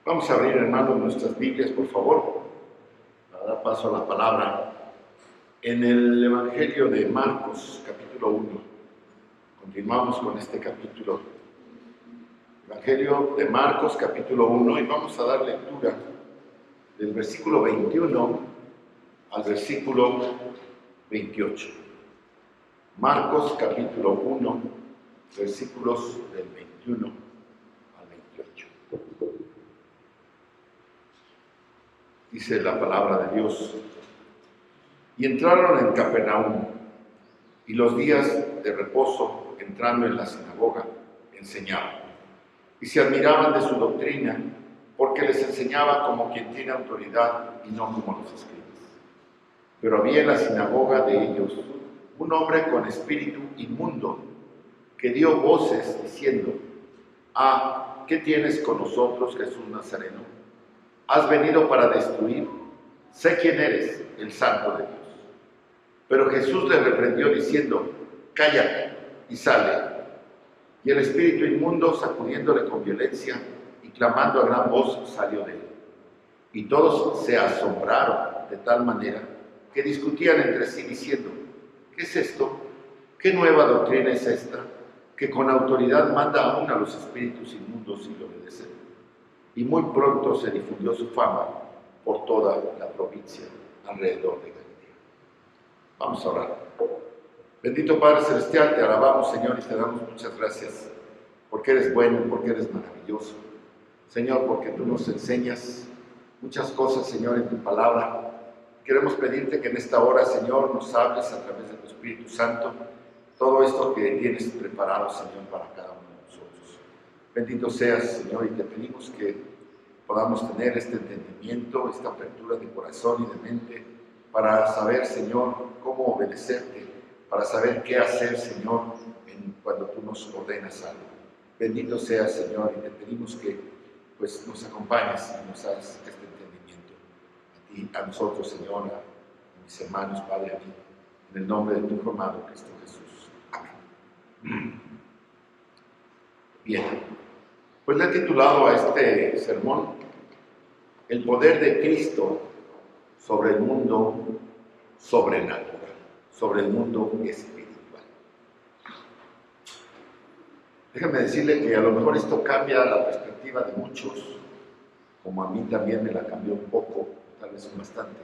Vamos a abrir, hermanos, nuestras Biblias, por favor, para dar paso a la palabra. En el Evangelio de Marcos, capítulo 1. Continuamos con este capítulo. Evangelio de Marcos, capítulo 1, y vamos a dar lectura del versículo 21 al versículo 28. Marcos, capítulo 1, versículos del 21 al 28. Dice la palabra de Dios: y entraron en Capernaum, y los días de reposo, entrando en la sinagoga, enseñaban. Y se admiraban de su doctrina, porque les enseñaba como quien tiene autoridad y no como los escribas. Pero había en la sinagoga de ellos un hombre con espíritu inmundo, que dio voces diciendo: ¿qué tienes con nosotros, Jesús Nazareno? ¿Has venido para destruir? Sé quién eres, el Santo de Dios. Pero Jesús le reprendió diciendo: cállate y sale. Y el espíritu inmundo, sacudiéndole con violencia y clamando a gran voz, salió de él. Y todos se asombraron de tal manera que discutían entre sí diciendo: ¿qué es esto? ¿Qué nueva doctrina es esta? Que con autoridad manda aún a los espíritus inmundos y le obedecen. Y muy pronto se difundió su fama por toda la provincia alrededor de Galilea. Vamos a orar. Bendito Padre Celestial, te alabamos, Señor, y te damos muchas gracias, porque eres bueno, porque eres maravilloso. Señor, porque tú nos enseñas muchas cosas, Señor, en tu palabra. Queremos pedirte que en esta hora, Señor, nos hables a través de tu Espíritu Santo todo esto que tienes preparado, Señor, para cada uno de nosotros. Bendito seas, Señor, y te pedimos que podamos tener este entendimiento, esta apertura de corazón y de mente para saber, Señor, cómo obedecerte, para saber qué hacer, Señor, cuando tú nos ordenas algo. Bendito seas, Señor, y te pedimos que pues, nos acompañes y nos hagas este entendimiento. A ti, a nosotros, Señor, a mis hermanos, Padre, a mí, en el nombre de tu Hijo amado, Cristo Jesús. Amén. Bien, pues le he titulado a este sermón El poder de Cristo sobre el mundo sobrenatural, sobre el mundo espiritual. Déjame decirle que a lo mejor esto cambia la perspectiva de muchos, como a mí también me la cambió un poco, tal vez bastante,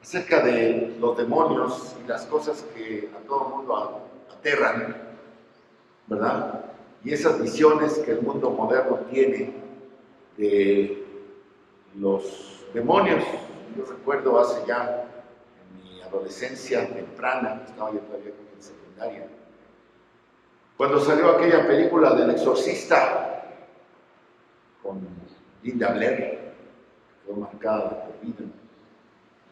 acerca de los demonios y las cosas que a todo el mundo aterran, ¿verdad? Y esas visiones que el mundo moderno tiene de los demonios. Yo recuerdo hace ya en mi adolescencia temprana, estaba yo todavía en secundaria, cuando salió aquella película del Exorcista con Linda Blair, fue marcada de por vida.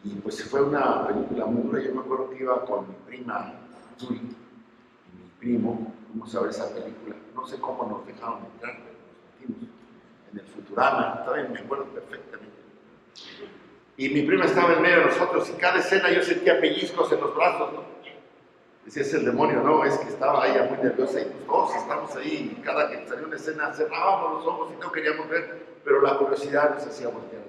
Y pues fue una película muy dura. Yo me acuerdo que iba con mi prima Yuri y mi primo, fuimos a ver esa película. No sé cómo nos dejaron entrar, pero nos metimos en el Futurama, todavía me acuerdo perfectamente. Y mi prima estaba en medio de nosotros y cada escena yo sentía pellizcos en los brazos, ¿no? Decía, es el demonio, no, es que estaba ella muy nerviosa y pues todos estamos ahí y cada que salía una escena cerrábamos los ojos y no queríamos ver, pero la curiosidad nos hacía voltear.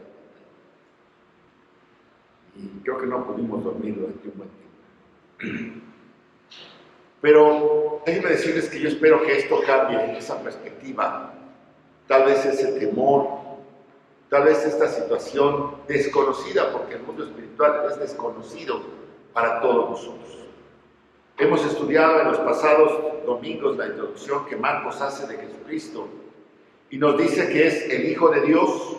Y creo que no pudimos dormir durante un buen tiempo. Pero déjenme decirles que yo espero que esto cambie esa perspectiva, tal vez ese temor, tal vez esta situación desconocida, porque el mundo espiritual es desconocido para todos nosotros. Hemos estudiado en los pasados domingos la introducción que Marcos hace de Jesucristo y nos dice que es el Hijo de Dios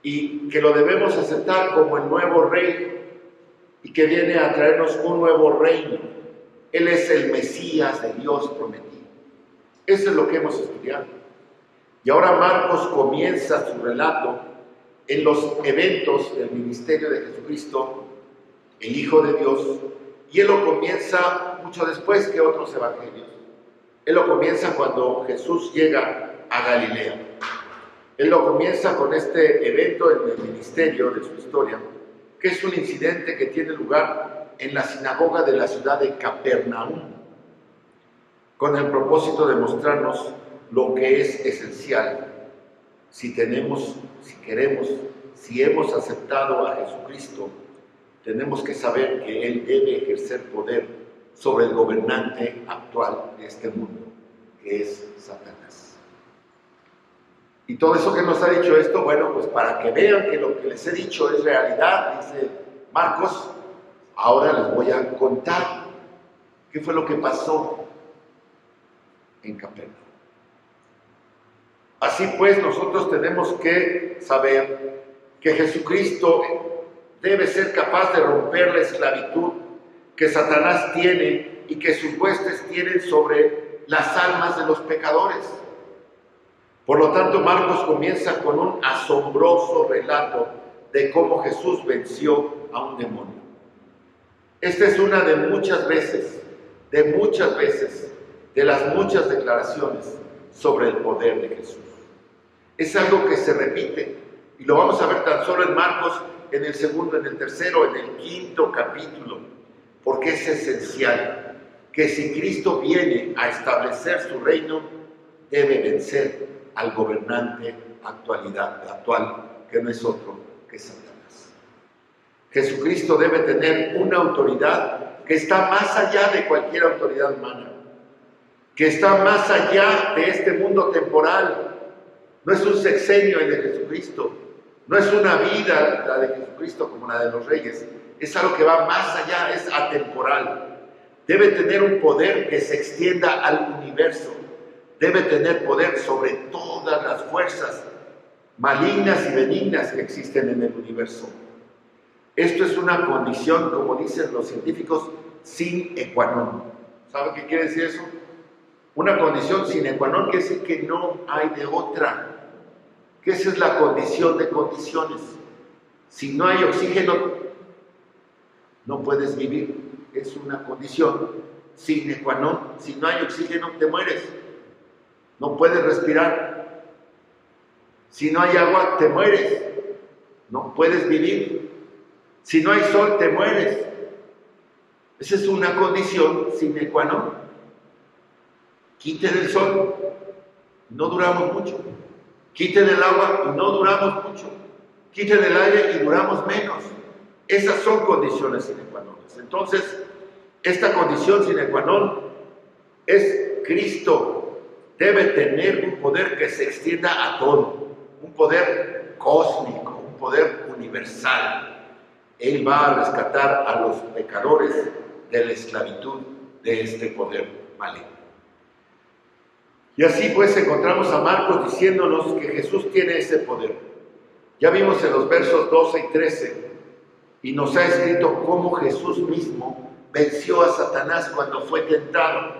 y que lo debemos aceptar como el nuevo Rey y que viene a traernos un nuevo reino. Él es el Mesías de Dios prometido. Eso es lo que hemos estudiado. Y ahora Marcos comienza su relato en los eventos del ministerio de Jesucristo, el Hijo de Dios, y él lo comienza mucho después que otros evangelios. Él lo comienza cuando Jesús llega a Galilea. Él lo comienza con este evento en el ministerio de su historia, que es un incidente que tiene lugar en la sinagoga de la ciudad de Capernaum, con el propósito de mostrarnos lo que es esencial si tenemos si hemos aceptado a Jesucristo, tenemos que saber que Él debe ejercer poder sobre el gobernante actual de este mundo, que es Satanás. Y todo eso que nos ha dicho esto, bueno, pues para que vean que lo que les he dicho es realidad, dice Marcos, ahora les voy a contar qué fue lo que pasó en Capernaum. Así pues, nosotros tenemos que saber que Jesucristo debe ser capaz de romper la esclavitud que Satanás tiene y que sus huestes tienen sobre las almas de los pecadores. Por lo tanto, Marcos comienza con un asombroso relato de cómo Jesús venció a un demonio. Esta es una de las muchas declaraciones sobre el poder de Jesús. Es algo que se repite y lo vamos a ver tan solo en Marcos, en el segundo, en el tercero, en el quinto capítulo, porque es esencial que si Cristo viene a establecer su reino, debe vencer al gobernante actual, que no es otro que Satanás. Jesucristo debe tener una autoridad que está más allá de cualquier autoridad humana, que está más allá de este mundo temporal. No es un sexenio el de Jesucristo, no es una vida la de Jesucristo como la de los reyes, es algo que va más allá, es atemporal. Debe tener un poder que se extienda al universo, debe tener poder sobre todas las fuerzas malignas y benignas que existen en el universo. Esto es una condición, como dicen los científicos, sine qua non. ¿Sabe qué quiere decir eso? Una condición sine qua non quiere decir que no hay de otra. Que esa es la condición de condiciones. Si no hay oxígeno, no puedes vivir. Es una condición sine qua non. Si no hay oxígeno, te mueres. No puedes respirar. Si no hay agua, te mueres. No puedes vivir. Si no hay sol, te mueres. Esa es una condición sine qua non. Quiten el sol, no duramos mucho. Quiten el agua y no duramos mucho. Quiten el aire y duramos menos. Esas son condiciones sine qua non. Entonces, esta condición sine qua non es Cristo. Debe tener un poder que se extienda a todo. Un poder cósmico, un poder universal. Él va a rescatar a los pecadores de la esclavitud de este poder maligno. Y así pues encontramos a Marcos diciéndonos que Jesús tiene ese poder. Ya vimos en los versos 12 y 13, y nos ha escrito cómo Jesús mismo venció a Satanás cuando fue tentado.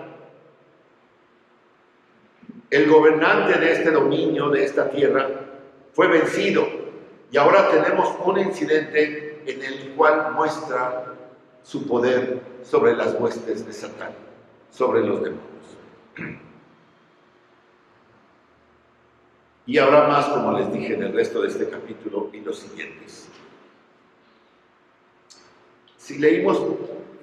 El gobernante de este dominio, de esta tierra, fue vencido, y ahora tenemos un incidente en el cual muestra su poder sobre las huestes de Satán, sobre los demonios. Y habrá más, como les dije, en el resto de este capítulo y los siguientes. Si leímos,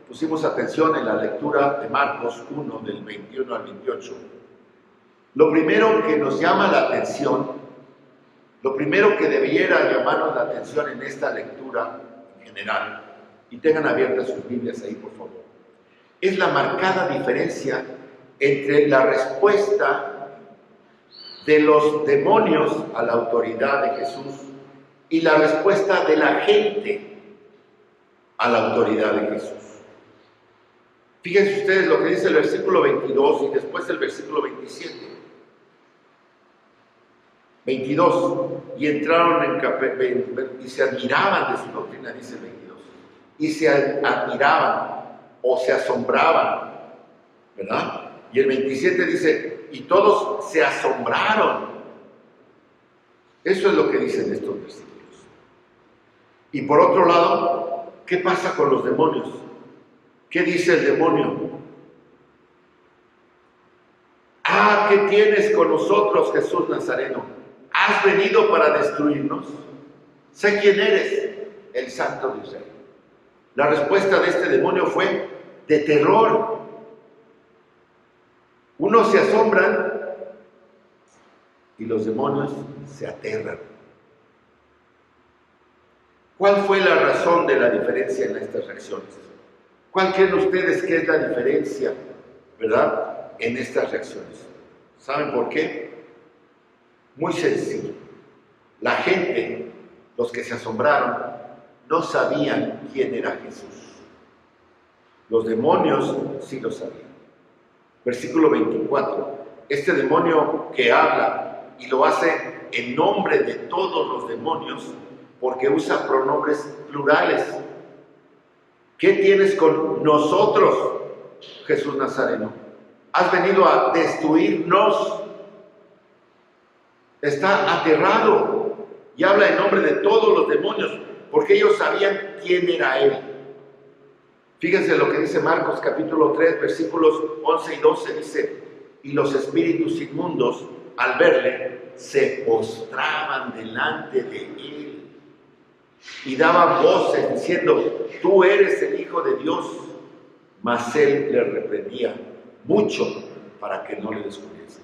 pusimos atención en la lectura de Marcos 1, del 21 al 28, lo primero que nos llama la atención, lo primero que debiera llamarnos la atención en esta lectura en general, y tengan abiertas sus Biblias ahí, por favor, es la marcada diferencia entre la respuesta de los demonios a la autoridad de Jesús y la respuesta de la gente a la autoridad de Jesús. Fíjense ustedes lo que dice el versículo 22 y después el versículo 27. 22, y entraron en Capernaum y se admiraban de su doctrina, dice el 22, y se admiraban o se asombraban, ¿verdad? Y el 27 dice, y todos se asombraron. Eso es lo que dicen estos versículos. Y por otro lado, ¿qué pasa con los demonios? ¿Qué dice el demonio? Ah, ¿qué tienes con nosotros, Jesús Nazareno? ¿Has venido para destruirnos? Sé quién eres, el Santo de Israel. La respuesta de este demonio fue de terror. Unos se asombran y los demonios se aterran. ¿Cuál fue la razón de la diferencia en estas reacciones? ¿Cuál creen ustedes que es la diferencia, verdad, en estas reacciones? ¿Saben por qué? Muy sencillo. La gente, los que se asombraron, no sabían quién era Jesús. Los demonios sí lo sabían. Versículo 24. Este demonio que habla y lo hace en nombre de todos los demonios, porque usa pronombres plurales. ¿Qué tienes con nosotros, Jesús Nazareno? Has venido a destruirnos. Está aterrado y habla en nombre de todos los demonios, porque ellos sabían quién era él. Fíjense lo que dice Marcos capítulo 3, versículos 11 y 12, dice: y los espíritus inmundos, al verle, se postraban delante de él y daban voces diciendo: tú eres el Hijo de Dios. Mas él le reprendía mucho para que no le descubriese.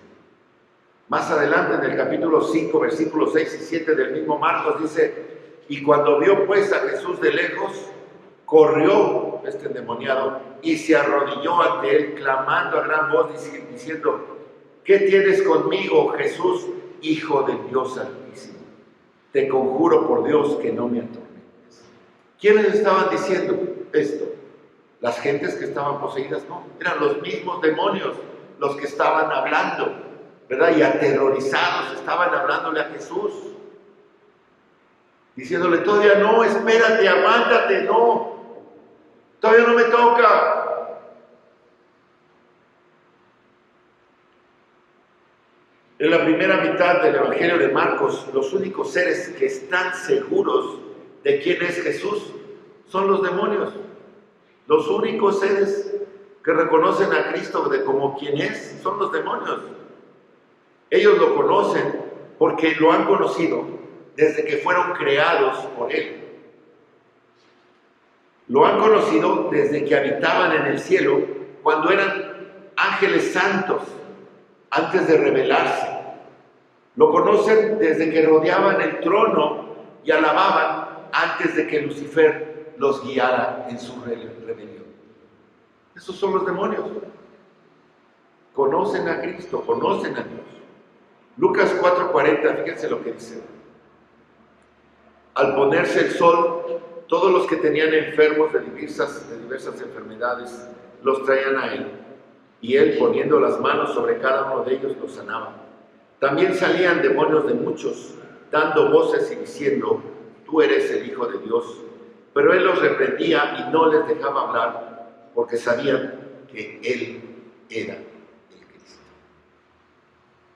Más adelante en el capítulo 5, versículos 6 y 7 del mismo Marcos dice: y cuando vio pues a Jesús de lejos, corrió este endemoniado y se arrodilló ante él, clamando a gran voz, diciendo: ¿qué tienes conmigo, Jesús, Hijo del Dios Altísimo? Te conjuro por Dios que no me atormentes. ¿Quiénes estaban diciendo esto? Las gentes que estaban poseídas, no, eran los mismos demonios los que estaban hablando, ¿verdad? Y aterrorizados estaban hablándole a Jesús, diciéndole: todavía no, espérate, aguántate, no, todavía no me toca. En la primera mitad del Evangelio de Marcos, los únicos seres que están seguros de quién es Jesús son los demonios. Los únicos seres que reconocen a Cristo como quien es son los demonios. Ellos lo conocen porque lo han conocido desde que fueron creados por Él. Lo han conocido desde que habitaban en el cielo, cuando eran ángeles santos, antes de rebelarse. Lo conocen desde que rodeaban el trono y alababan antes de que Lucifer los guiara en su rebelión. Esos son los demonios. Conocen a Cristo, conocen a Dios. Lucas 4:40, fíjense lo que dice. Al ponerse el sol, todos los que tenían enfermos de diversas enfermedades los traían a él, y él, poniendo las manos sobre cada uno de ellos, los sanaba. También salían demonios de muchos, dando voces y diciendo: tú eres el Hijo de Dios. Pero él los reprendía y no les dejaba hablar, porque sabían que él era el Cristo.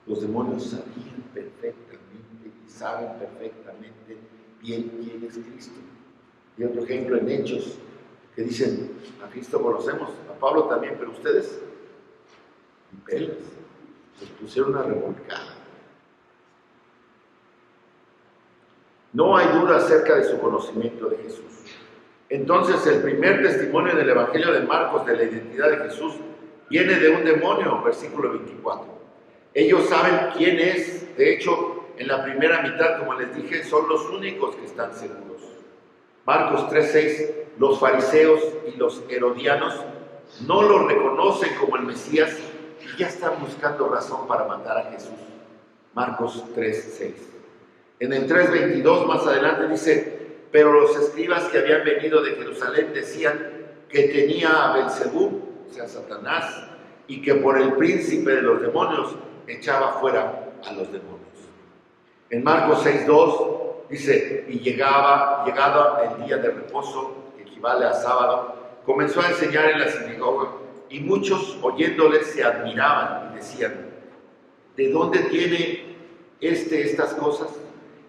Los demonios sabían perfectamente y saben perfectamente bien quién es Cristo. Y otro ejemplo en Hechos, que dicen: a Cristo conocemos, a Pablo también, pero ustedes, pelas, les pusieron una revolcada. No hay duda acerca de su conocimiento de Jesús. Entonces, el primer testimonio en el Evangelio de Marcos de la identidad de Jesús viene de un demonio, versículo 24. Ellos saben quién es. De hecho, en la primera mitad, como les dije, son los únicos que están seguros. Marcos 3:6, los fariseos y los herodianos no lo reconocen como el Mesías y ya están buscando razón para matar a Jesús. Marcos 3:6. En el 3:22 más adelante dice: pero los escribas que habían venido de Jerusalén decían que tenía a Belzebú, o sea, Satanás, y que por el príncipe de los demonios echaba fuera a los demonios. En Marcos 6:2 dice: y llegado el día de reposo, que equivale a sábado, comenzó a enseñar en la sinagoga, y muchos oyéndole se admiraban y decían: ¿de dónde tiene estas cosas?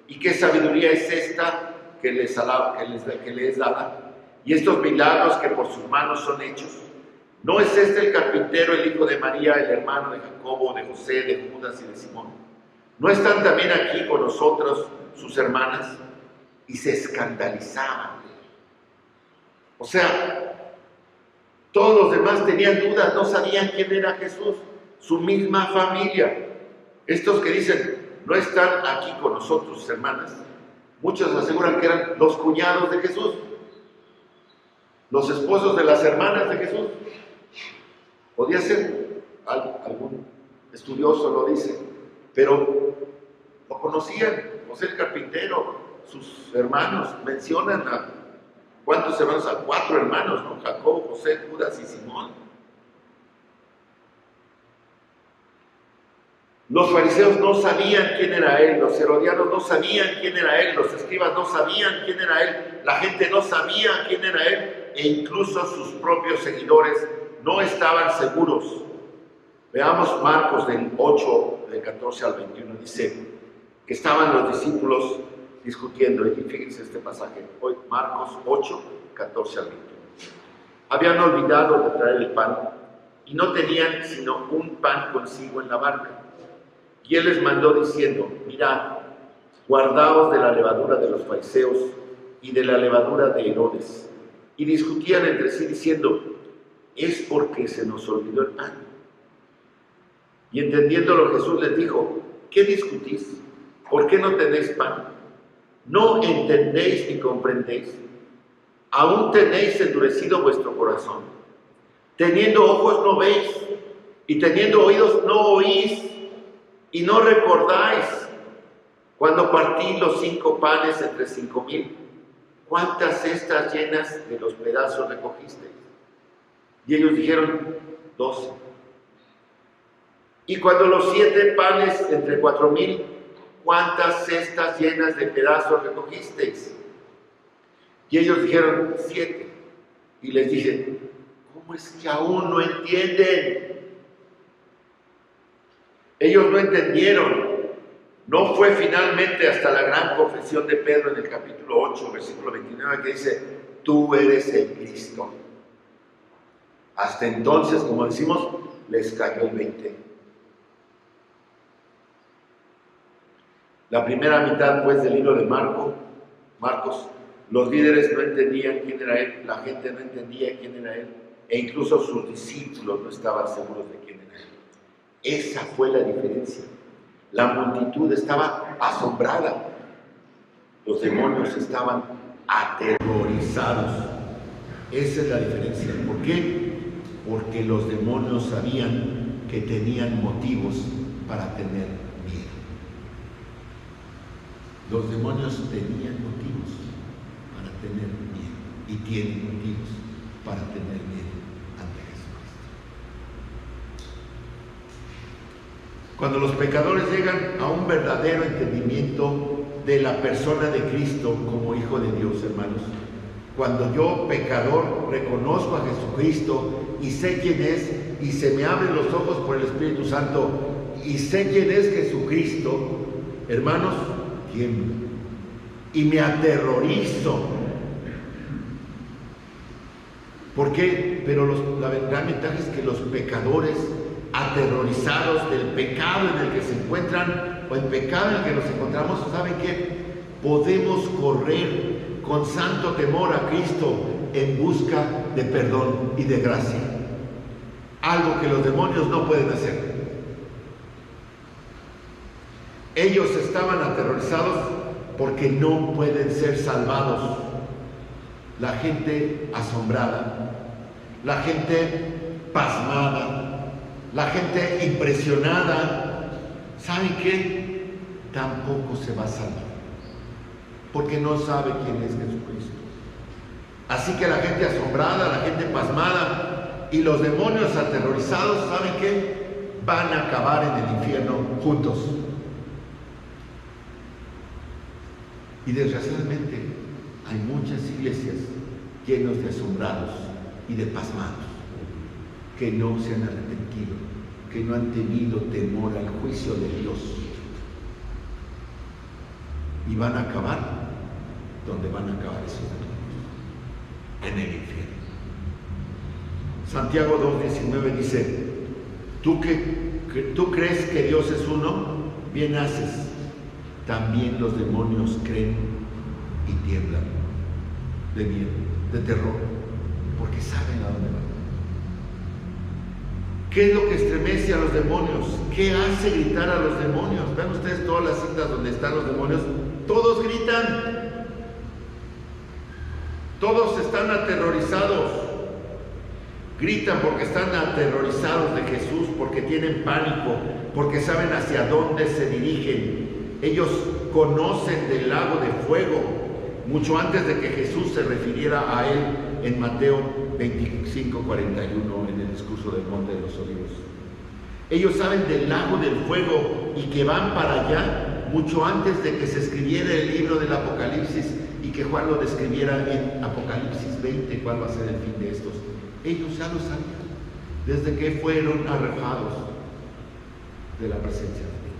¿Y qué sabiduría es esta que le es dada? Y estos milagros que por sus manos son hechos. ¿No es este el carpintero, el hijo de María, el hermano de Jacobo, de José, de Judas y de Simón? ¿No están también aquí con nosotros sus hermanas? Y se escandalizaban. O sea, todos los demás tenían dudas, no sabían quién era Jesús, su misma familia. Estos que dicen: no están aquí con nosotros sus hermanas, Muchos aseguran que eran los cuñados de Jesús, los esposos de las hermanas de Jesús. Podía ser, algún estudioso lo dice, pero lo conocían. José el carpintero, sus hermanos, mencionan a ¿cuántos hermanos? A 4 hermanos, ¿no? Jacob, José, Judas y Simón. Los fariseos no sabían quién era él, los herodianos no sabían quién era él, los escribas no sabían quién era él, la gente no sabía quién era él, e incluso sus propios seguidores no estaban seguros. Veamos Marcos del 8, del 14 al 21, dice que estaban los discípulos discutiendo, y fíjense este pasaje, hoy Marcos 8, 14 al 21. Habían olvidado de traer el pan, y no tenían sino un pan consigo en la barca. Y él les mandó diciendo: mirad, guardaos de la levadura de los fariseos y de la levadura de Herodes. Y discutían entre sí diciendo: es porque se nos olvidó el pan. Y entendiéndolo Jesús les dijo: ¿qué discutís? ¿Por qué no tenéis pan? ¿No entendéis ni comprendéis? ¿Aún tenéis endurecido vuestro corazón? Teniendo ojos no veis, y teniendo oídos no oís, y no recordáis cuando partí los 5 panes entre 5,000, ¿cuántas cestas llenas de los pedazos recogisteis? Y ellos dijeron: 12. Y cuando los 7 panes entre 4,000, ¿cuántas cestas llenas de pedazos recogisteis? Y ellos dijeron: 7. Y les dije: ¿cómo es que aún no entienden? Ellos no entendieron. No fue finalmente hasta la gran confesión de Pedro en el capítulo 8, versículo 29, que dice: tú eres el Cristo. Hasta entonces, como decimos, les cayó el 20. La primera mitad, pues, del libro de Marcos, los líderes no entendían quién era él, la gente no entendía quién era él, e incluso sus discípulos no estaban seguros de quién era él. Esa fue la diferencia. La multitud estaba asombrada. Los demonios estaban aterrorizados. Esa es la diferencia. ¿Por qué? Porque los demonios sabían que tenían motivos para tener miedo. Los demonios tenían motivos para tener miedo y tienen motivos para tener miedo ante Jesucristo. Cuando los pecadores llegan a un verdadero entendimiento de la persona de Cristo como Hijo de Dios, hermanos, cuando yo, pecador, reconozco a Jesucristo y sé quién es, y se me abren los ojos por el Espíritu Santo y sé quién es Jesucristo, hermanos, tiemblo y me aterrorizo. ¿Por qué? Pero la gran ventaja es que los pecadores, aterrorizados del pecado en el que se encuentran o el pecado en el que nos encontramos, ¿saben qué? Podemos correr con santo temor a Cristo en busca de perdón y de gracia. Algo que los demonios no pueden hacer. Ellos estaban aterrorizados porque no pueden ser salvados. La gente asombrada, la gente pasmada, la gente impresionada, ¿saben qué? Tampoco se va a salvar, porque no sabe quién es Jesucristo. Así que la gente asombrada, la gente pasmada y los demonios aterrorizados, ¿saben qué? Van a acabar en el infierno juntos. Y desgraciadamente hay muchas iglesias llenas de asombrados y de pasmados que no se han arrepentido, que no han tenido temor al juicio de Dios. Y van a acabar donde van a acabar esos demonios, en el infierno. Santiago 2:19 dice: ¿Tú crees que Dios es uno? Bien haces. También los demonios creen y tiemblan de miedo, de terror, porque saben a dónde van. ¿Qué es lo que estremece a los demonios? ¿Qué hace gritar a los demonios? Vean ustedes todas las citas donde están los demonios, todos gritan. Todos están aterrorizados. Gritan porque están aterrorizados de Jesús, porque tienen pánico, porque saben hacia dónde se dirigen. Ellos conocen del lago de fuego, mucho antes de que Jesús se refiriera a él en Mateo 25:41, en el discurso del Monte de los Olivos. Ellos saben del lago del fuego y que van para allá mucho antes de que se escribiera el libro del Apocalipsis y que Juan lo describiera en Apocalipsis 20, cuál va a ser el fin de estos. Ellos ya lo sabían desde que fueron arrojados de la presencia de Dios.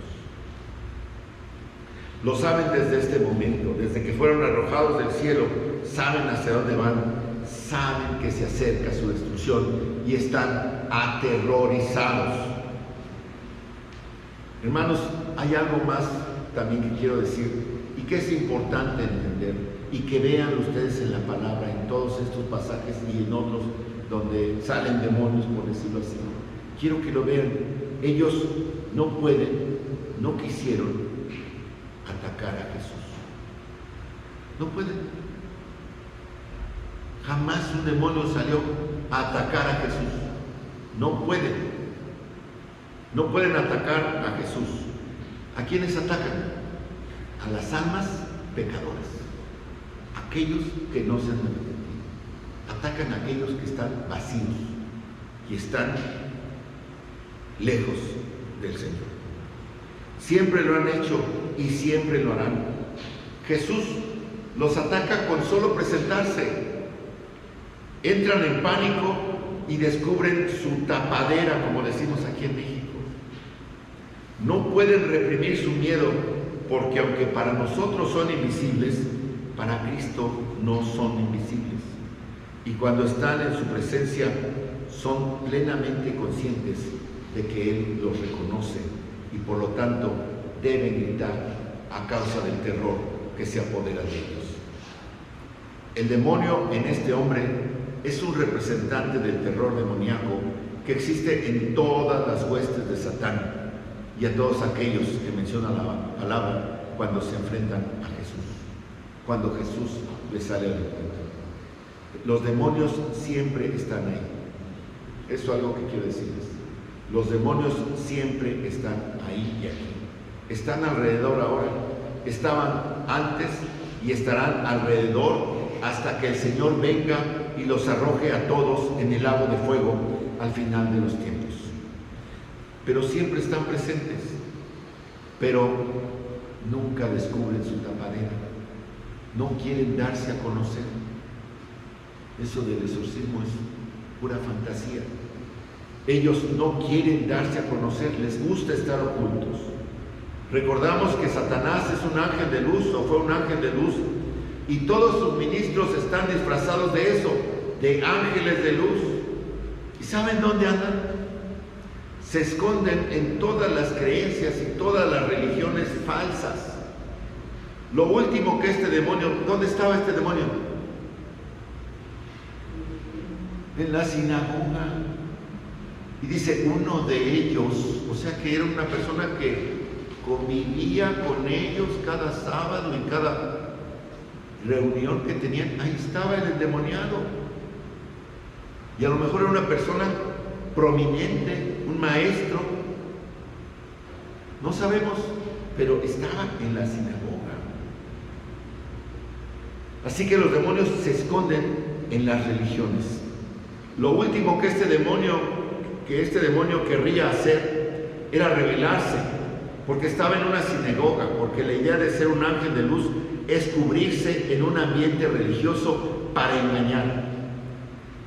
Lo saben desde este momento, desde que fueron arrojados del cielo, saben hacia dónde van, saben que se acerca su destrucción y están aterrorizados. Hermanos, hay algo más también que quiero decir y que es importante entender y que vean ustedes en la palabra, en todos estos pasajes y en otros donde salen demonios, por decirlo así. Quiero que lo vean. Ellos no pueden, no quisieron atacar a Jesús. No pueden. Jamás un demonio salió a atacar a Jesús. No pueden. No pueden atacar a Jesús. ¿A quiénes atacan? A las almas pecadoras. Aquellos que no se han arrepentido. Atacan a aquellos que están vacíos y están lejos del Señor. Siempre lo han hecho y siempre lo harán. Jesús los ataca con solo presentarse. Entran en pánico y descubren su tapadera, como decimos aquí en México. No pueden reprimir su miedo porque aunque para nosotros son invisibles, para Cristo no son invisibles. Y cuando están en su presencia, son plenamente conscientes de que Él los reconoce y por lo tanto deben gritar a causa del terror que se apodera de ellos. El demonio en este hombre es un representante del terror demoníaco que existe en todas las huestes de Satán y a todos aquellos que menciona la palabra cuando se enfrentan a Jesús, cuando Jesús les sale al encuentro. Los demonios siempre están ahí. Eso es algo que quiero decirles. Los demonios siempre están ahí y aquí. Están alrededor ahora. Estaban antes y estarán alrededor hasta que el Señor venga y los arroje a todos en el lago de fuego al final de los tiempos. Pero siempre están presentes. Pero nunca descubren su tapadera. No quieren darse a conocer. Eso del exorcismo es pura fantasía. Ellos no quieren darse a conocer, les gusta estar ocultos. Recordamos que Satanás es un ángel de luz, o fue un ángel de luz, y todos sus ministros están disfrazados de eso, de ángeles de luz. ¿Y saben dónde andan? Se esconden en todas las creencias y todas las religiones falsas. Lo último que este demonio, ¿dónde estaba este demonio? En la sinagoga. Y dice uno de ellos, o sea que era una persona que convivía con ellos cada sábado y cada reunión que tenían, ahí estaba el endemoniado. Y a lo mejor era una persona prominente, un maestro, no sabemos, pero estaba en la sinagoga. Así que los demonios se esconden en las religiones. Lo último que este demonio querría hacer era rebelarse, porque estaba en una sinagoga, porque la idea de ser un ángel de luz es cubrirse en un ambiente religioso para engañar.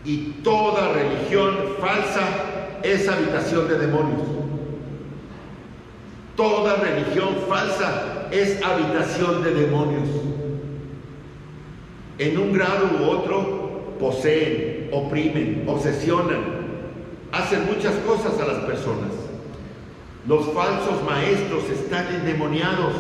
Y toda religión falsa es habitación de demonios. Toda religión falsa es habitación de demonios. En un grado u otro poseen, oprimen, obsesionan, hacen muchas cosas a las personas. Los falsos maestros están endemoniados,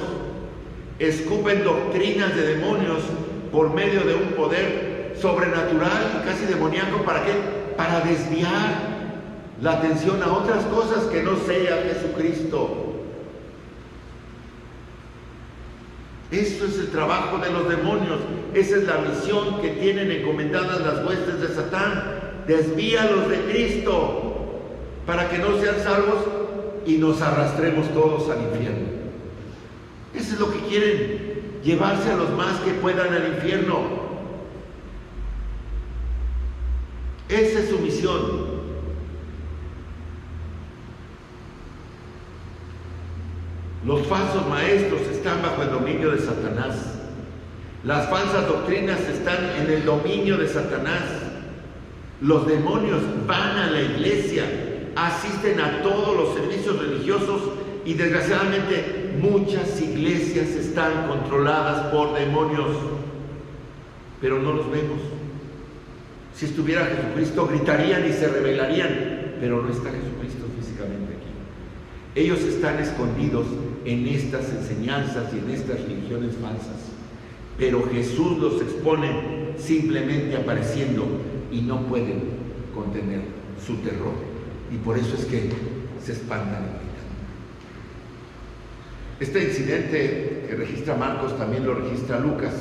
escupen doctrinas de demonios por medio de un poder sobrenatural y casi demoníaco. ¿Para qué? Para desviar la atención a otras cosas que no sea Jesucristo. Eso es el trabajo de los demonios. Esa es la misión que tienen encomendadas las huestes de Satán. Desvíalos de Cristo para que no sean salvos y nos arrastremos todos al infierno. Eso es lo que quieren, llevarse a los más que puedan al infierno. Esa es su misión. Los falsos maestros están bajo el dominio de Satanás. Las falsas doctrinas están en el dominio de Satanás. Los demonios van a la iglesia, asisten a todos los servicios religiosos y desgraciadamente muchas iglesias están controladas por demonios, pero no los vemos. Si estuviera Jesucristo gritarían y se rebelarían, pero no está Jesucristo físicamente aquí. Ellos están escondidos en estas enseñanzas y en estas religiones falsas, pero Jesús los expone simplemente apareciendo y no pueden contener su terror, y por eso es que se espantan y gritan. Este incidente que registra Marcos también lo registra Lucas,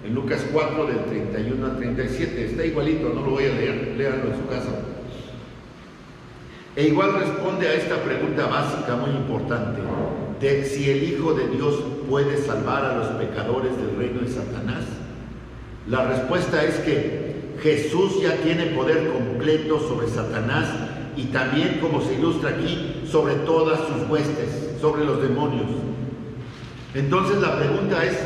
en Lucas 4 del 31 al 37, está igualito, no lo voy a leer, léanlo en su casa. E igual responde a esta pregunta básica muy importante, de si el Hijo de Dios puede salvar a los pecadores del reino de Satanás. La respuesta es que Jesús ya tiene poder completo sobre Satanás y también, como se ilustra aquí, sobre todas sus huestes, sobre los demonios. Entonces la pregunta es,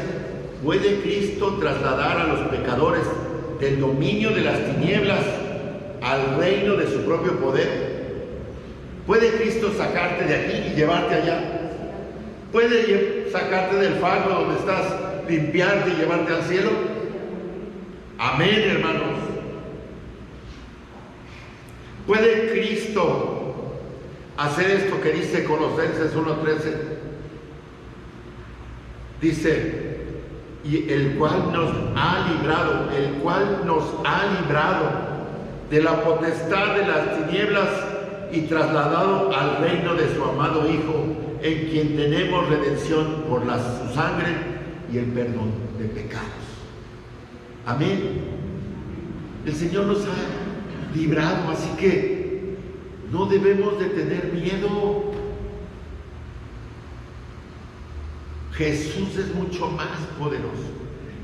¿puede Cristo trasladar a los pecadores del dominio de las tinieblas al reino de su propio poder? ¿Puede Cristo sacarte de aquí y llevarte allá? ¿Puede sacarte del fango donde estás, limpiarte y llevarte al cielo? Amén, hermanos. ¿Puede Cristo hacer esto que dice Colosenses 1:13? Dice, y el cual nos ha librado de la potestad de las tinieblas y trasladado al reino de su amado Hijo, en quien tenemos redención por su sangre y el perdón de pecados. Amén. El Señor nos ha librado, así que no debemos de tener miedo. Jesús es mucho más poderoso.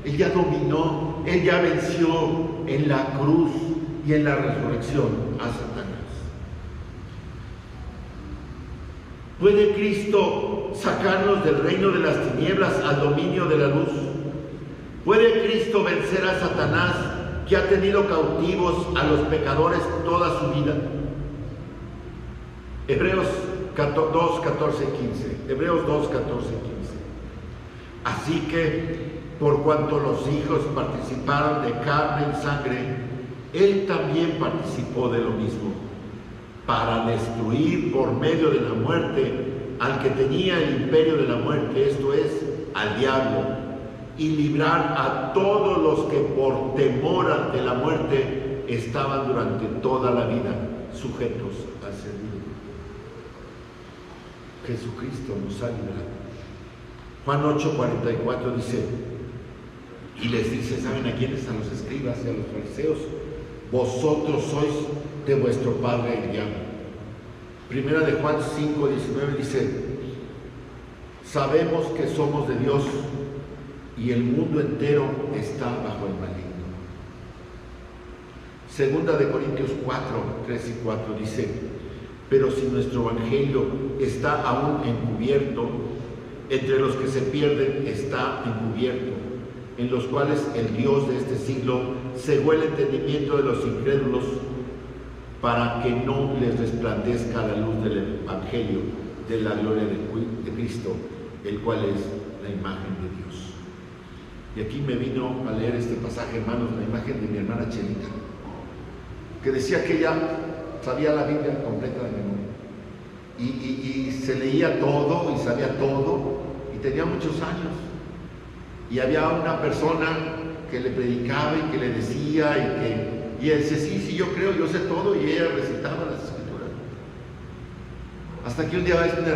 Él ya dominó, Él ya venció en la cruz y en la resurrección a Satanás. ¿Puede Cristo sacarnos del reino de las tinieblas al dominio de la luz? ¿Puede Cristo vencer a Satanás, que ha tenido cautivos a los pecadores toda su vida? Hebreos 2, 14 y 15. Hebreos 2, 14 y 15. Así que, por cuanto los hijos participaron de carne y sangre, Él también participó de lo mismo, para destruir por medio de la muerte al que tenía el imperio de la muerte, esto es, al diablo, y librar a todos los que por temor ante la muerte estaban durante toda la vida sujetos al servicio. Jesucristo nos ha librado. Juan 8:44 dice, y les dice, ¿saben a quiénes? A los escribas y a los fariseos: vosotros sois de vuestro padre el diablo. Primera de Juan 5:19 dice, sabemos que somos de Dios y el mundo entero está bajo el maligno. Segunda de Corintios 4:3 y 4 dice, pero si nuestro evangelio está aún encubierto, entre los que se pierden está encubierto, en los cuales el Dios de este siglo cegó el entendimiento de los incrédulos, para que no les resplandezca la luz del evangelio de la gloria de Cristo, el cual es la imagen de Dios. Y aquí me vino a leer este pasaje, hermanos, la imagen de mi hermana Chelita, que decía que ella sabía la Biblia completa de memoria, y se leía todo y sabía todo, y tenía muchos años, y había una persona que le predicaba y que le decía, y él decía, sí, yo creo, yo sé todo, y ella recitaba las escrituras. Hasta que un día esta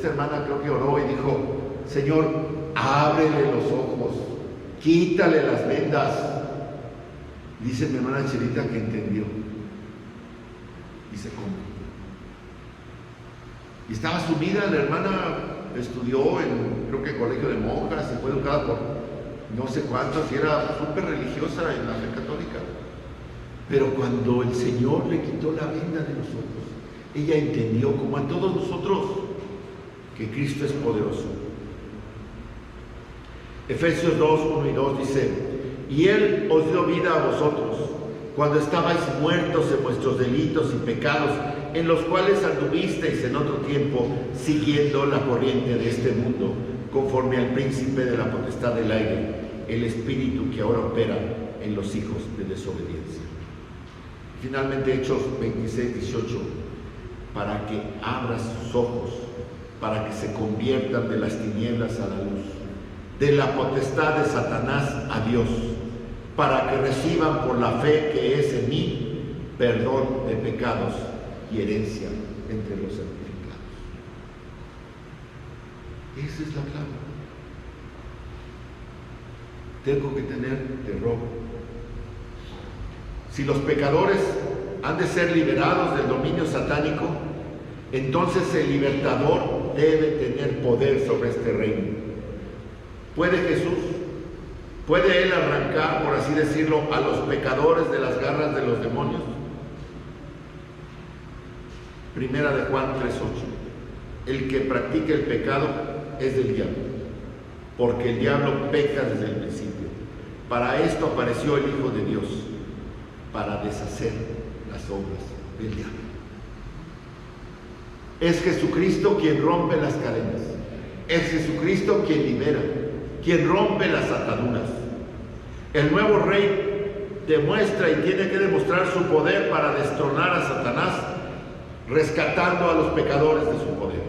hermana creo que oró y dijo, Señor, ábrele los ojos, quítale las vendas. Dice mi hermana Chelita que entendió. Dice, ¿cómo? Y estaba sumida, la hermana estudió en, creo que colegio de monjas, y fue educada por no sé cuántos, y era súper religiosa en la fe católica. Pero cuando el Señor le quitó la venda de los ojos, ella entendió, como a todos nosotros, que Cristo es poderoso. Efesios 2, 1 y 2 dice: y Él os dio vida a vosotros, cuando estabais muertos en vuestros delitos y pecados, en los cuales anduvisteis en otro tiempo, siguiendo la corriente de este mundo, conforme al príncipe de la potestad del aire, el espíritu que ahora opera en los hijos de desobediencia. Finalmente, Hechos 26, 18, para que abra sus ojos, para que se conviertan de las tinieblas a la luz, de la potestad de Satanás a Dios, para que reciban por la fe que es en mí perdón de pecados y herencia entre los santificados. Esa es la clave. Tengo que tener terror. Si los pecadores han de ser liberados del dominio satánico, entonces el libertador debe tener poder sobre este reino. ¿Puede Jesús? ¿Puede Él arrancar, por así decirlo, a los pecadores de las garras de los demonios? Primera de Juan 3:8. El que practica el pecado es del diablo, porque el diablo peca desde el principio. Para esto apareció el Hijo de Dios, para deshacer las obras del diablo. Es Jesucristo quien rompe las cadenas. Es Jesucristo quien libera, quien rompe las ataduras. El nuevo rey demuestra y tiene que demostrar su poder para destronar a Satanás, rescatando a los pecadores de su poder.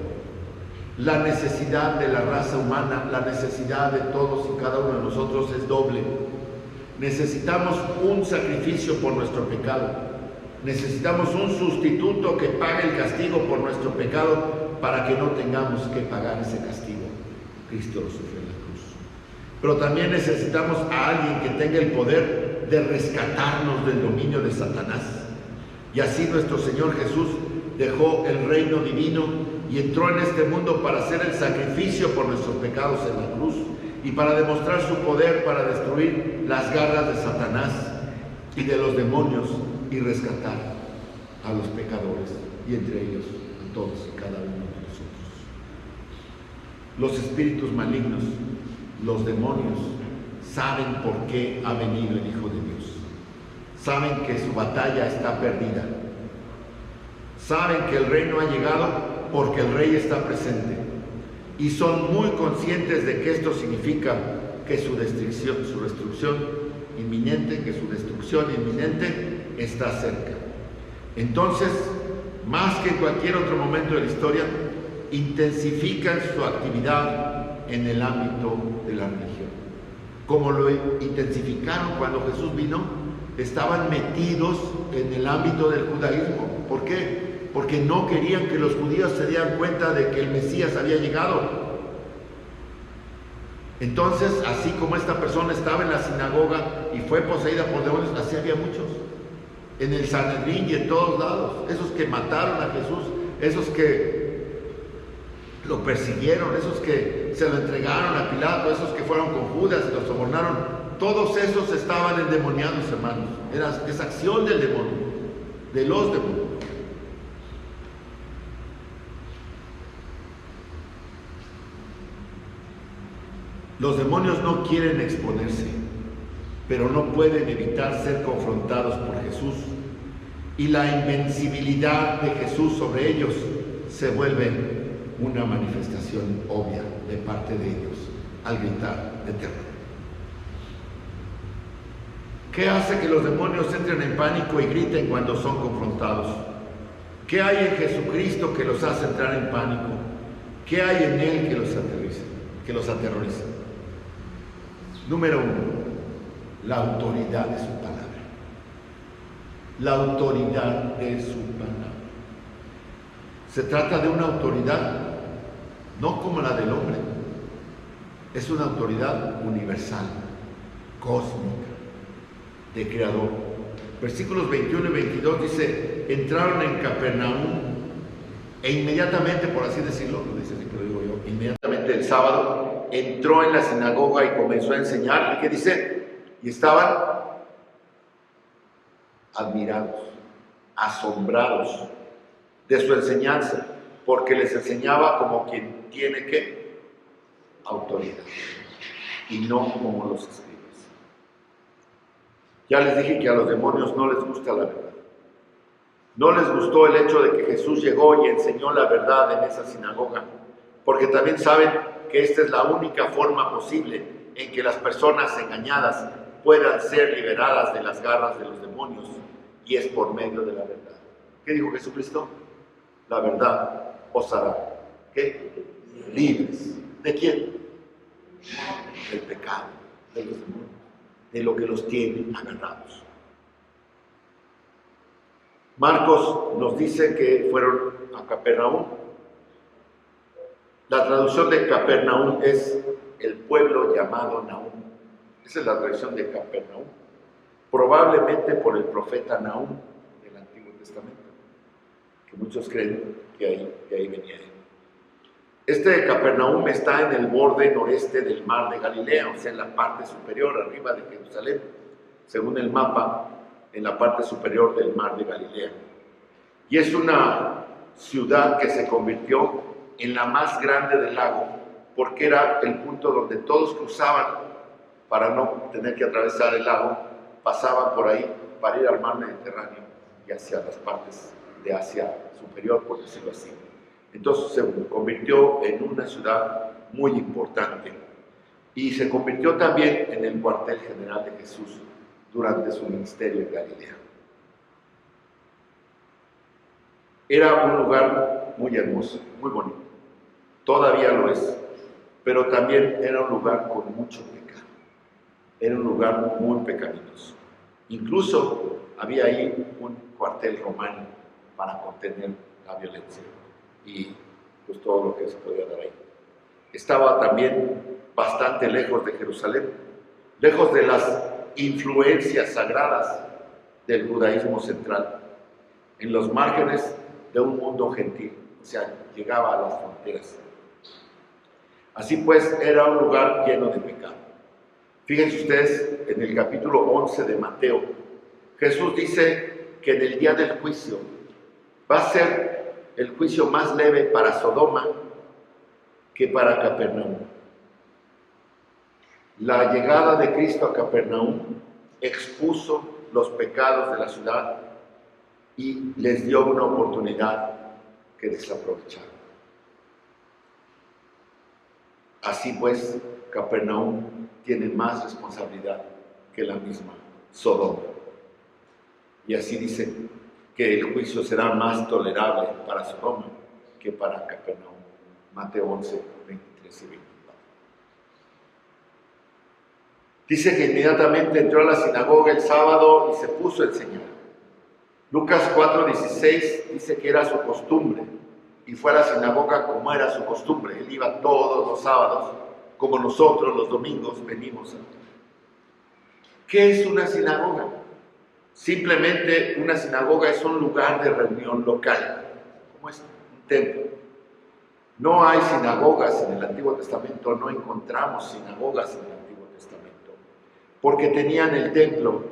La necesidad de la raza humana, la necesidad de todos y cada uno de nosotros es doble. Necesitamos un sacrificio por nuestro pecado. Necesitamos un sustituto que pague el castigo por nuestro pecado para que no tengamos que pagar ese castigo. Cristo lo sufrió en la cruz. Pero también necesitamos a alguien que tenga el poder de rescatarnos del dominio de Satanás. Y así nuestro Señor Jesús dejó el reino divino y entró en este mundo para hacer el sacrificio por nuestros pecados en la cruz y para demostrar su poder para destruir las garras de Satanás y de los demonios y rescatar a los pecadores y entre ellos a todos y cada uno de nosotros. Los espíritus malignos, los demonios, saben por qué ha venido el Hijo de Dios. Saben que su batalla está perdida. Saben que el reino ha llegado porque el Rey está presente. Y son muy conscientes de que esto significa que su destrucción inminente, está cerca. Entonces, más que en cualquier otro momento de la historia, intensifican su actividad en el ámbito de la religión. Como lo intensificaron cuando Jesús vino, estaban metidos en el ámbito del judaísmo. ¿Por qué? Porque no querían que los judíos se dieran cuenta de que el Mesías había llegado. Entonces, así como esta persona estaba en la sinagoga y fue poseída por demonios, así había muchos. En el Sanedrín y en todos lados. Esos que mataron a Jesús, esos que lo persiguieron, esos que se lo entregaron a Pilato, esos que fueron con Judas y lo sobornaron, todos esos estaban endemoniados, hermanos. Era esa acción del demonio, de los demonios. Los demonios no quieren exponerse, pero no pueden evitar ser confrontados por Jesús. Y la invencibilidad de Jesús sobre ellos se vuelve una manifestación obvia de parte de ellos al gritar de terror. ¿Qué hace que los demonios entren en pánico y griten cuando son confrontados? ¿Qué hay en Jesucristo que los hace entrar en pánico? ¿Qué hay en Él que los aterroriza? Número 1, la autoridad de su palabra. La autoridad de su palabra. Se trata de una autoridad no como la del hombre, Es una autoridad universal, cósmica, de creador. Versículos 21 y 22 dice, entraron en Capernaum e inmediatamente, por así decirlo, lo dice así que lo digo yo, inmediatamente el sábado entró en la sinagoga y comenzó a enseñar. ¿Y qué dice? Y estaban admirados, asombrados de su enseñanza, porque les enseñaba como quien tiene que autoridad y no como los escribas. Ya les dije que a los demonios no les gusta la verdad. No les gustó el hecho de que Jesús llegó y enseñó la verdad en esa sinagoga, porque también saben que esta es la única forma posible en que las personas engañadas puedan ser liberadas de las garras de los demonios, y es por medio de la verdad. ¿Qué dijo Jesucristo? La verdad os hará, ¿qué? Libres. ¿De quién? Del pecado, de los demonios, de lo que los tiene agarrados. Marcos nos dice que fueron a Capernaum. La traducción de Capernaum es el pueblo llamado Nahum. Esa es la traducción de Capernaum, probablemente por el profeta Nahum del Antiguo Testamento, que muchos creen que ahí venía él. Este Capernaum está en el borde noreste del mar de Galilea, o sea, en la parte superior, arriba de Jerusalén, según el mapa, en la parte superior del mar de Galilea. Y es una ciudad que se convirtió en la más grande del lago, porque era el punto donde todos cruzaban para no tener que atravesar el lago, pasaban por ahí para ir al mar Mediterráneo y hacia las partes de Asia superior, por decirlo así. Entonces se convirtió en una ciudad muy importante y se convirtió también en el cuartel general de Jesús durante su ministerio en Galilea. Era un lugar muy hermoso, muy bonito, todavía lo es, pero también era un lugar con mucho pecado, era un lugar muy pecaminoso. Incluso había ahí un cuartel romano para contener la violencia y pues todo lo que se podía dar ahí. Estaba también bastante lejos de Jerusalén, lejos de las influencias sagradas del judaísmo central, en los márgenes de un mundo gentil, o sea, llegaba a las fronteras. Así pues, era un lugar lleno de pecado. Fíjense ustedes, en el capítulo 11 de Mateo, Jesús dice que en el día del juicio va a ser el juicio más leve para Sodoma que para Capernaum. La llegada de Cristo a Capernaum expuso los pecados de la ciudad y les dio una oportunidad que desaprovecharon. Así pues, Capernaum tiene más responsabilidad que la misma Sodoma. Y así dice que el juicio será más tolerable para Sodoma que para Capernaum. Mateo 11, 23 y 24. Dice que inmediatamente entró a la sinagoga el sábado y se puso a enseñar. Lucas 4:16 dice que era su costumbre y fue a la sinagoga como era su costumbre. Él iba todos los sábados, como nosotros los domingos venimos. ¿Qué es una sinagoga? Simplemente una sinagoga es un lugar de reunión local, como es un templo. No hay sinagogas en el Antiguo Testamento, no encontramos sinagogas en el Antiguo Testamento, porque tenían el templo,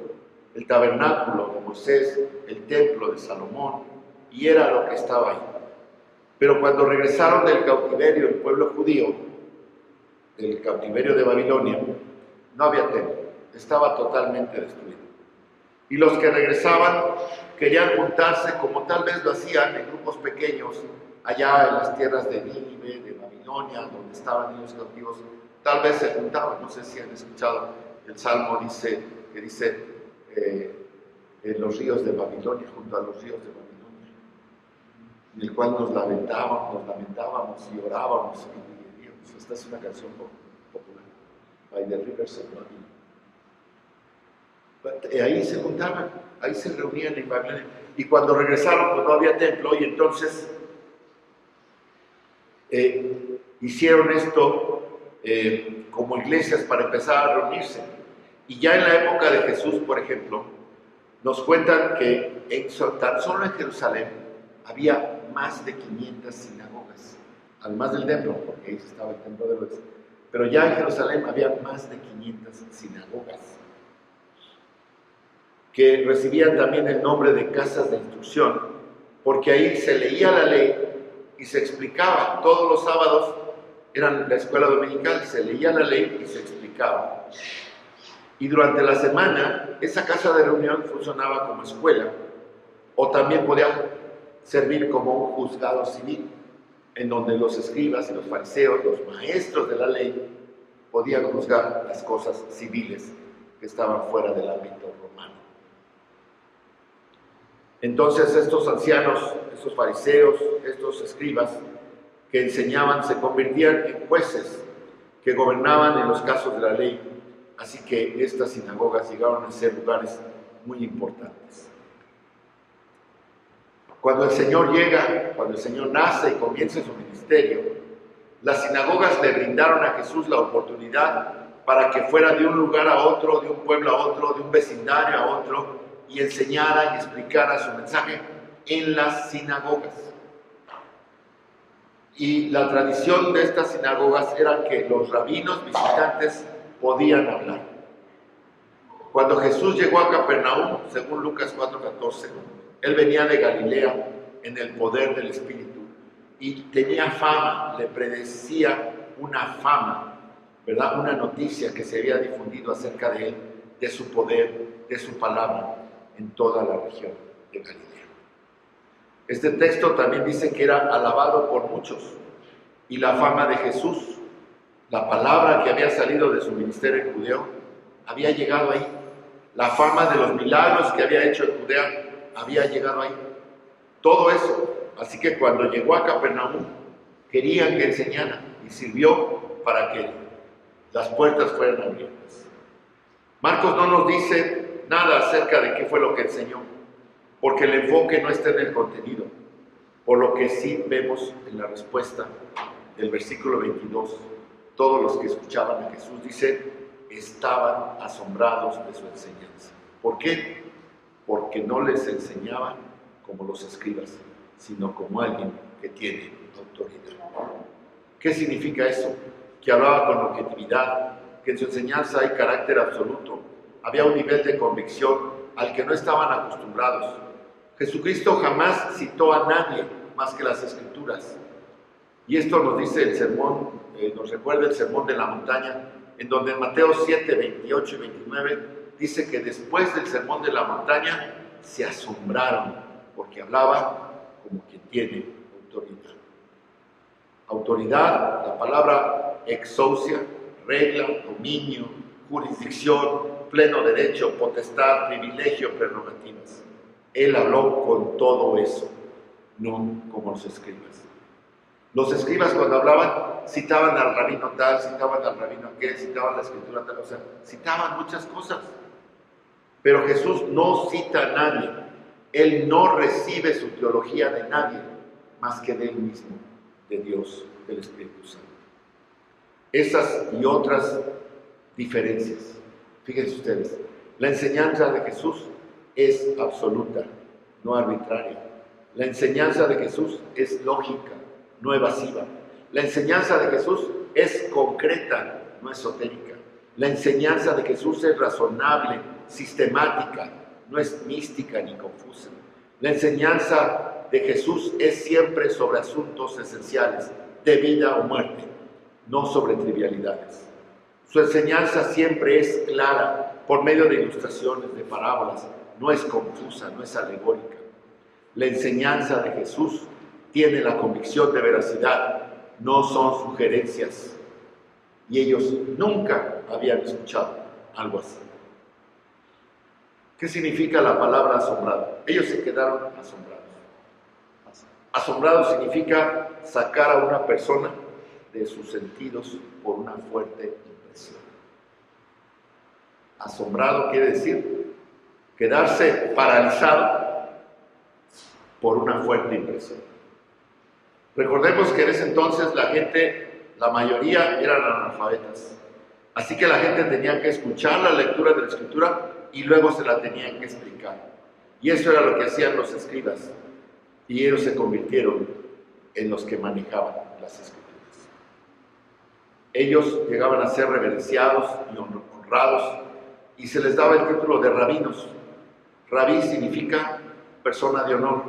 el tabernáculo de Moisés, el templo de Salomón, y era lo que estaba ahí. Pero cuando regresaron del cautiverio, el pueblo judío, del cautiverio de Babilonia, no había templo, estaba totalmente destruido. Y los que regresaban querían juntarse, como tal vez lo hacían en grupos pequeños, allá en las tierras de Nínive, de Babilonia, donde estaban ellos cautivos, tal vez se juntaban. No sé si han escuchado, el Salmo dice en los ríos de Babilonia, junto a los ríos de Babilonia, en el cual nos lamentábamos y orábamos y vivíamos. Esta es una canción popular, by the rivers of Babylon. Ahí se juntaban, ahí se reunían en Babilonia, y cuando regresaron pues no había templo, y entonces hicieron esto como iglesias para empezar a reunirse. Y ya en la época de Jesús, por ejemplo, nos cuentan que tan solo en Jerusalén había más de 500 sinagogas, además del templo, porque ahí estaba el templo de Herodes. Pero ya en Jerusalén había más de 500 sinagogas, que recibían también el nombre de casas de instrucción, porque ahí se leía la ley y se explicaba. Todos los sábados eran la escuela dominical, se leía la ley y se explicaba. Y durante la semana, esa casa de reunión funcionaba como escuela, o también podía servir como un juzgado civil, en donde los escribas y los fariseos, los maestros de la ley, podían juzgar las cosas civiles que estaban fuera del ámbito romano. Entonces estos ancianos, estos fariseos, estos escribas que enseñaban, se convertían en jueces que gobernaban en los casos de la ley. Así que estas sinagogas llegaron a ser lugares muy importantes. Cuando el Señor llega, cuando el Señor nace y comienza su ministerio, las sinagogas le brindaron a Jesús la oportunidad para que fuera de un lugar a otro, de un pueblo a otro, de un vecindario a otro, y enseñara y explicara su mensaje en las sinagogas. Y la tradición de estas sinagogas era que los rabinos visitantes podían hablar. Cuando Jesús llegó a Capernaum, según Lucas 4:14, él venía de Galilea en el poder del Espíritu y tenía fama, le predecía una fama, ¿verdad? Una noticia que se había difundido acerca de él, de su poder, de su palabra en toda la región de Galilea. Este texto también dice que era alabado por muchos, y la fama de Jesús, la palabra que había salido de su ministerio judeo, había llegado ahí. La fama de los milagros que había hecho en Judea había llegado ahí. Todo eso. Así que cuando llegó a Capernaum, querían que enseñara, y sirvió para que las puertas fueran abiertas. Marcos no nos dice nada acerca de qué fue lo que enseñó, porque el enfoque no está en el contenido, por lo que sí vemos en la respuesta del versículo 22. Todos los que escuchaban a Jesús, dice, estaban asombrados de su enseñanza. ¿Por qué? Porque no les enseñaba como los escribas, sino como alguien que tiene autoridad. ¿Qué significa eso? Que hablaba con objetividad, que en su enseñanza hay carácter absoluto, había un nivel de convicción al que no estaban acostumbrados. Jesucristo jamás citó a nadie más que las Escrituras. Y esto nos dice el sermón, nos recuerda el sermón de la montaña, en donde en Mateo 7, 28 y 29 dice que después del sermón de la montaña se asombraron porque hablaba como quien tiene autoridad. Autoridad, la palabra exousia, regla, dominio, jurisdicción, pleno derecho, potestad, privilegio, prerrogativas. Él habló con todo eso, no como los escribas. Los escribas cuando hablaban citaban al rabino tal, citaban al rabino aquel, citaban la escritura tal, o sea, citaban muchas cosas. Pero Jesús no cita a nadie. Él no recibe su teología de nadie más que de él mismo, de Dios, del Espíritu Santo. Esas y otras diferencias. Fíjense ustedes, la enseñanza de Jesús es absoluta, no arbitraria. La enseñanza de Jesús es lógica, no evasiva. La enseñanza de Jesús es concreta, no esotérica. La enseñanza de Jesús es razonable, sistemática, no es mística ni confusa. La enseñanza de Jesús es siempre sobre asuntos esenciales, de vida o muerte, no sobre trivialidades. Su enseñanza siempre es clara, por medio de ilustraciones, de parábolas, no es confusa, no es alegórica. La enseñanza de Jesús tiene la convicción de veracidad, no son sugerencias. Y ellos nunca habían escuchado algo así. ¿Qué significa la palabra asombrado? Ellos se quedaron asombrados. Asombrado significa sacar a una persona de sus sentidos por una fuerte impresión. Asombrado quiere decir quedarse paralizado por una fuerte impresión. Recordemos que en ese entonces la La mayoría eran analfabetas. Así que la gente tenía que escuchar la lectura de la Escritura y luego se la tenían que explicar. Y eso era lo que hacían los escribas. Y ellos se convirtieron en los que manejaban las Escrituras. Ellos llegaban a ser reverenciados y honrados y se les daba el título de rabinos. Rabí significa persona de honor,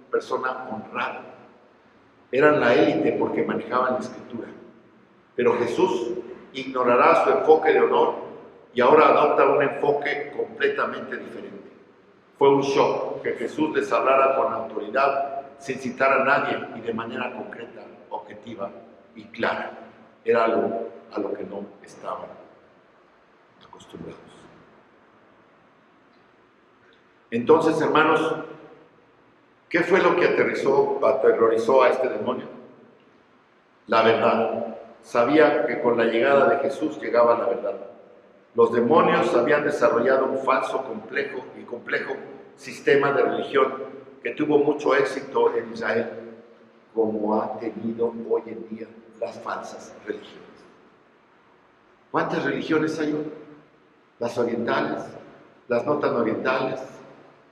persona honrada. Eran la élite porque manejaban la Escritura. Pero Jesús ignorará su enfoque de honor y ahora adopta un enfoque completamente diferente. Fue un shock que Jesús les hablara con autoridad, sin citar a nadie y de manera concreta, objetiva y clara. Era algo a lo que no estaban acostumbrados. Entonces, hermanos, ¿qué fue lo que aterrorizó a este demonio? La verdad. Sabía que con la llegada de Jesús llegaba la verdad. Los demonios habían desarrollado un falso, complejo sistema de religión que tuvo mucho éxito en Israel, como ha tenido hoy en día las falsas religiones. ¿Cuántas religiones hay hoy? Las orientales, las no tan orientales,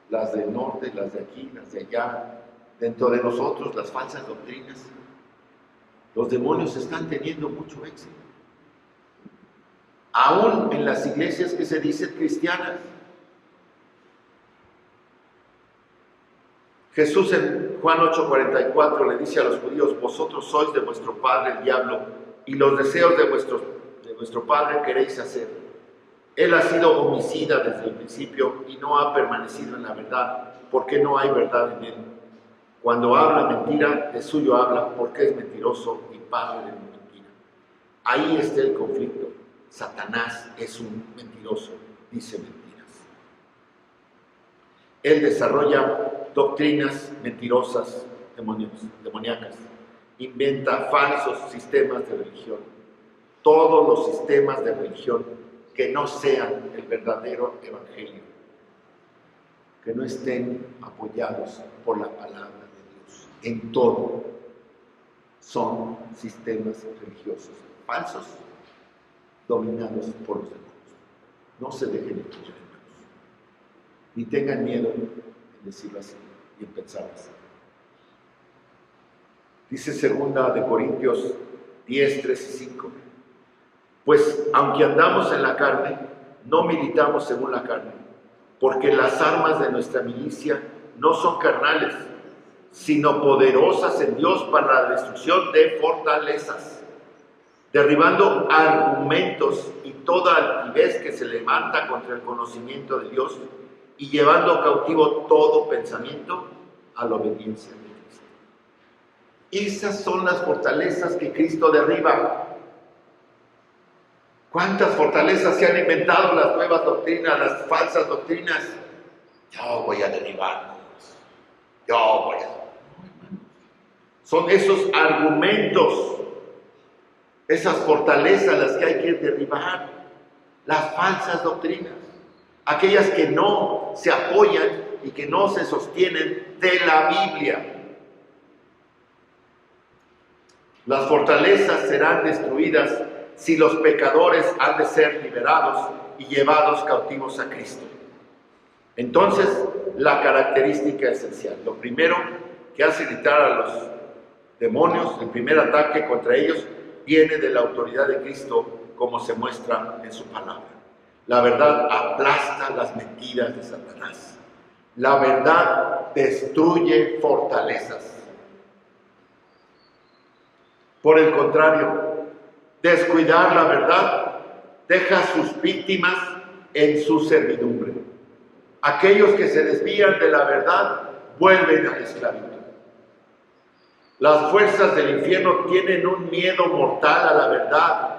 las del norte, las de aquí, las de allá, dentro de nosotros las falsas doctrinas. Los demonios están teniendo mucho éxito. Aún en las iglesias que se dicen cristianas. Jesús en Juan 8:44 le dice a los judíos: vosotros sois de vuestro padre el diablo, y los deseos de vuestro padre queréis hacer. Él ha sido homicida desde el principio y no ha permanecido en la verdad, porque no hay verdad en él. Cuando habla mentira, de suyo habla, porque es mentiroso y padre de mentira. Ahí está el conflicto. Satanás es un mentiroso, dice mentiras. Él desarrolla doctrinas mentirosas, demoníacas. Inventa falsos sistemas de religión. Todos los sistemas de religión que no sean el verdadero evangelio, que no estén apoyados por la palabra de Dios. En todo son sistemas religiosos falsos, dominados por los demonios. No se dejen influir, hermanos, ni tengan miedo en decirlo así y en pensar así. Dice 2 de Corintios 10, 3 y 5. Pues aunque andamos en la carne, no militamos según la carne, porque las armas de nuestra milicia no son carnales, sino poderosas en Dios para la destrucción de fortalezas, derribando argumentos y toda altivez que se levanta contra el conocimiento de Dios y llevando cautivo todo pensamiento a la obediencia de Cristo. Esas son las fortalezas que Cristo derriba. ¿Cuántas fortalezas se han inventado las nuevas doctrinas, las falsas doctrinas? Yo voy a derribarlos. Son esos argumentos, esas fortalezas las que hay que derribar. Las falsas doctrinas, aquellas que no se apoyan y que no se sostienen de la Biblia. Las fortalezas serán destruidas si los pecadores han de ser liberados y llevados cautivos a Cristo. Entonces, la característica esencial, lo primero que hace gritar a los demonios, el primer ataque contra ellos, viene de la autoridad de Cristo, como se muestra en su palabra. La verdad aplasta las mentiras de Satanás. La verdad destruye fortalezas. Por el contrario, descuidar la verdad deja a sus víctimas en su servidumbre. Aquellos que se desvían de la verdad vuelven a la esclavitud. Las fuerzas del infierno tienen un miedo mortal a la verdad.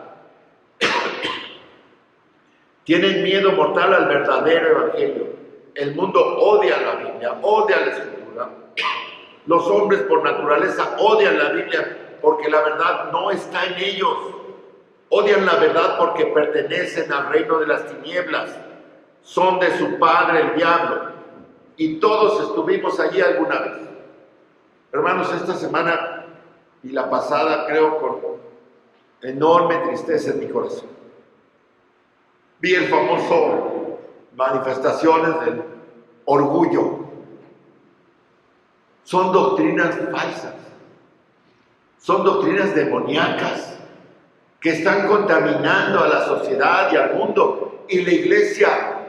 Tienen miedo mortal al verdadero evangelio. El mundo odia la Biblia, odia la Escritura. Los hombres por naturaleza odian la Biblia porque la verdad no está en ellos. Odian la verdad porque pertenecen al reino de las tinieblas. Son de su padre el diablo. Y todos estuvimos allí alguna vez. Hermanos, esta semana y la pasada creo con enorme tristeza en mi corazón. Vi el famoso manifestaciones del orgullo. Son doctrinas falsas, son doctrinas demoníacas que están contaminando a la sociedad y al mundo, y la iglesia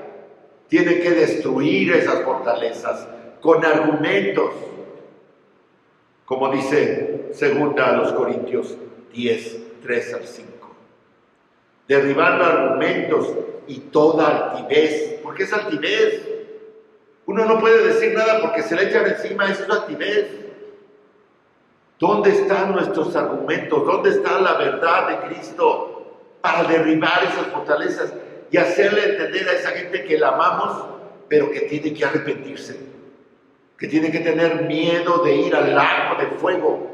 tiene que destruir esas fortalezas con argumentos, como dice 2 Corintios 10, 3 al 5. Derribando argumentos y toda altivez. ¿Por qué es altivez? Uno no puede decir nada porque se le echan encima, eso es altivez. ¿Dónde están nuestros argumentos? ¿Dónde está la verdad de Cristo para derribar esas fortalezas y hacerle entender a esa gente que la amamos, pero que tiene que arrepentirse, que tiene que tener miedo de ir al lago de fuego,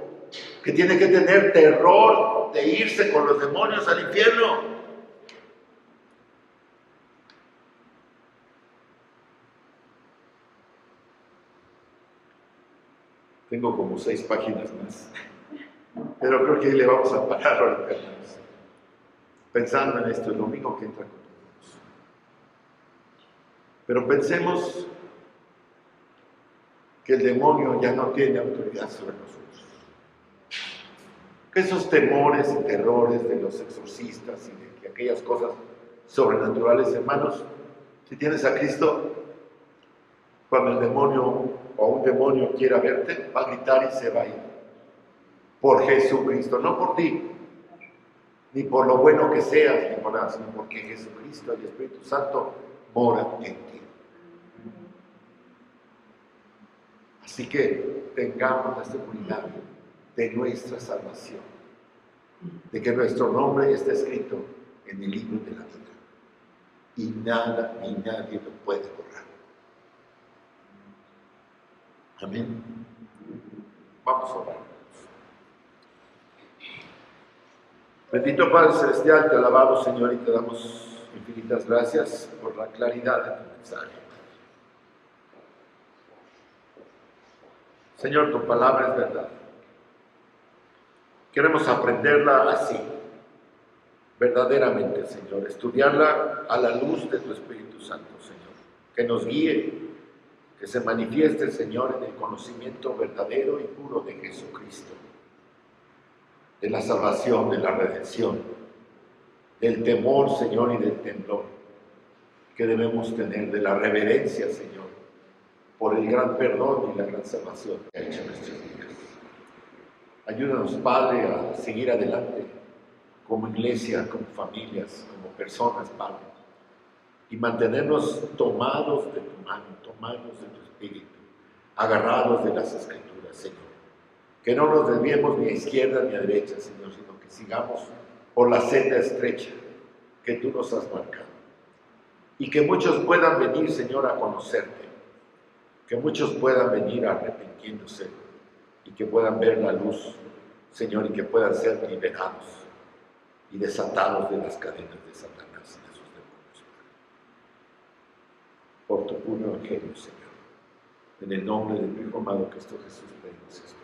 que tiene que tener terror de irse con los demonios al infierno? Tengo como 6 páginas más, pero creo que le vamos a parar ahorita, hermanos, pensando en esto, el domingo que entra con nosotros. Pero pensemos que el demonio ya no tiene autoridad sobre nosotros, que esos temores y terrores de los exorcistas y de que aquellas cosas sobrenaturales, hermanos, si tienes a Cristo, cuando el demonio o un demonio quiera verte, va a gritar y se va a ir. Por Jesucristo, no por ti, ni por lo bueno que seas, ni por nada, sino porque Jesucristo, el Espíritu Santo, mora en ti. Así que tengamos la seguridad de nuestra salvación, de que nuestro nombre está escrito en el libro de la vida, y nada ni nadie lo puede borrar. Amén. Vamos a orar. Bendito Padre Celestial, te alabamos, Señor, y te damos infinitas gracias por la claridad de tu mensaje. Señor, tu palabra es verdad. Queremos aprenderla así, verdaderamente, Señor, estudiarla a la luz de tu Espíritu Santo, Señor, que nos guíe, que se manifieste, Señor, en el conocimiento verdadero y puro de Jesucristo, de la salvación, de la redención, del temor, Señor, y del temblor que debemos tener, de la reverencia, Señor, por el gran perdón y la gran salvación que ha hecho en nuestras vidas. Ayúdanos, Padre, a seguir adelante como iglesia, como familias, como personas, Padre, y mantenernos tomados de tu mano, tomados de tu Espíritu, agarrados de las Escrituras, Señor. Que no nos desviemos ni a izquierda ni a derecha, Señor, sino que sigamos por la senda estrecha que tú nos has marcado. Y que muchos puedan venir, Señor, a conocerte. Que muchos puedan venir arrepintiéndose y que puedan ver la luz, Señor, y que puedan ser liberados y desatados de las cadenas de Satanás y de sus demonios. Por tu puro evangelio, Señor. En el nombre de tu Hijo amado Cristo Jesús, pedimos esto.